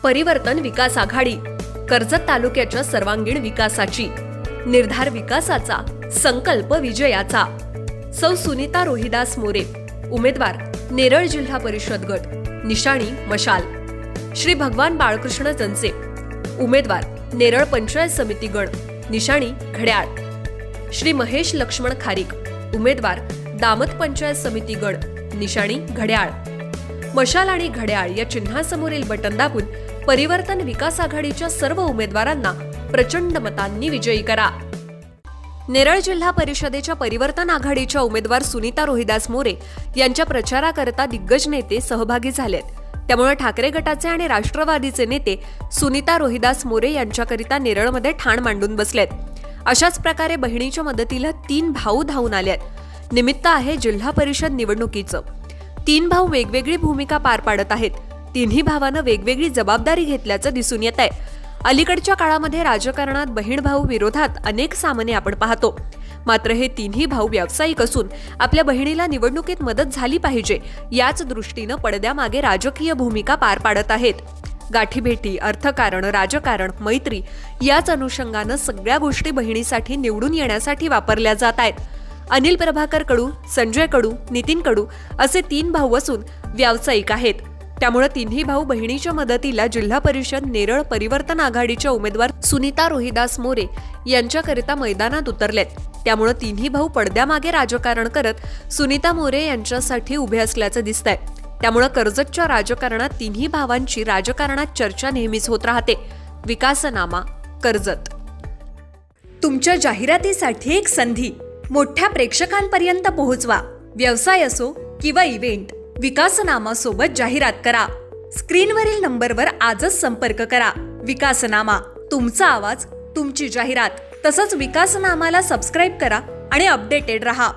परिवर्तन विकास आघाडी, कर्जत तालुक्याच्या सर्वांगीण विकासाची, निर्धार विकासाचा, संकल्प विजयाचा। सौ सुनीता रोहिदास मोरे, उमेदवार नेरळ जिल्हा परिषद गट, निशाणी मशाल। श्री भगवान बाळकृष्ण जंसे, उमेदवार नेरळ पंचायत समिती गण, निशाणी घड्याळ। श्री महेश लक्ष्मण खारीक, उमेदवार दामत पंचायत समिती गण, निशाणी घड्याळ। मशाल आणि घड्याळ या चिन्हासमोरील बटन दाबून परिवर्तन विकास आघाडीच्या सर्व उमेदवारांना प्रचंड मतांनी विजयी करा। नेरळ जिल्हा परिषदेच्या परिवर्तन आघाडीच्या उमेदवार सुनीता रोहिदास मोरे यांच्या प्रचाराकरता दिग्गज नेते सहभागी झालेत। त्यामुळे ठाकरे गटाचे आणि राष्ट्रवादीचे नेते सुनीता रोहिदास मोरे यांच्याकरिता नेरळमध्ये ठाण मांडून बसलेत। अशाच प्रकारे बहिणीच्या मदतीला 3 भाऊ धावून आलेत। निमित्त आहे जिल्हा परिषद निवडणुकीचं। 3 भाऊ वेगवेगळी भूमिका पार पाडत आहेत। तिन्ही भावांना वेगवेगळी जबाबदारी घेतल्याचं दिसून येत आहे। अलीकडच्या काळामध्ये राजकारणात बहीण भाऊ विरोधात अनेक सामने आपण पाहतो। मात्र हे तिन्ही भाऊ व्यावसायिक असून आपल्या बहिणीला निवडणुकीत मदत झाली पाहिजे याच दृष्टीनं पडद्यामागे राजकीय भूमिका पार पाडत आहेत। गाठीभेटी, अर्थकारण, राजकारण, मैत्री याच अनुषंगानं सगळ्या गोष्टी बहिणीसाठी निवडून येण्यासाठी वापरल्या जात आहेत। अनिल प्रभाकर कडू, संजय कडू, नितीन कडू असे 3 भाऊ असून व्यावसायिक आहेत। त्यामुळे तिन्ही भाऊ बहिणीच्या मदतीला जिल्हा परिषद नेरळ परिवर्तन आघाडीच्या उमेदवार सुनीता रोहिदास मोरे यांच्याकरिता मैदानात उतरलेत। त्यामुळे तिन्ही भाऊ पडद्यामागे राजकारण करत सुनीता मोरे यांच्यासाठी उभे असल्याचं दिसतंय। त्यामुळे कर्जतच्या राजकारणात तिन्ही भावांची राजकारणात चर्चा नेहमीच होत राहते। विकासनामा कर्जत। तुमच्या जाहिरातीसाठी एक संधी मोठ्या प्रेक्षकांपर्यंत पोहोचवा। व्यवसाय असो किंवा इव्हेंट, विकासनामा सोबत जाहिरात करा। स्क्रीनवरील नंबरवर आजच संपर्क करा। विकासनामा, तुमचा आवाज, तुमची जाहिरात। तसंच विकासनामाला सबस्क्राईब करा आणि अपडेटेड रहा।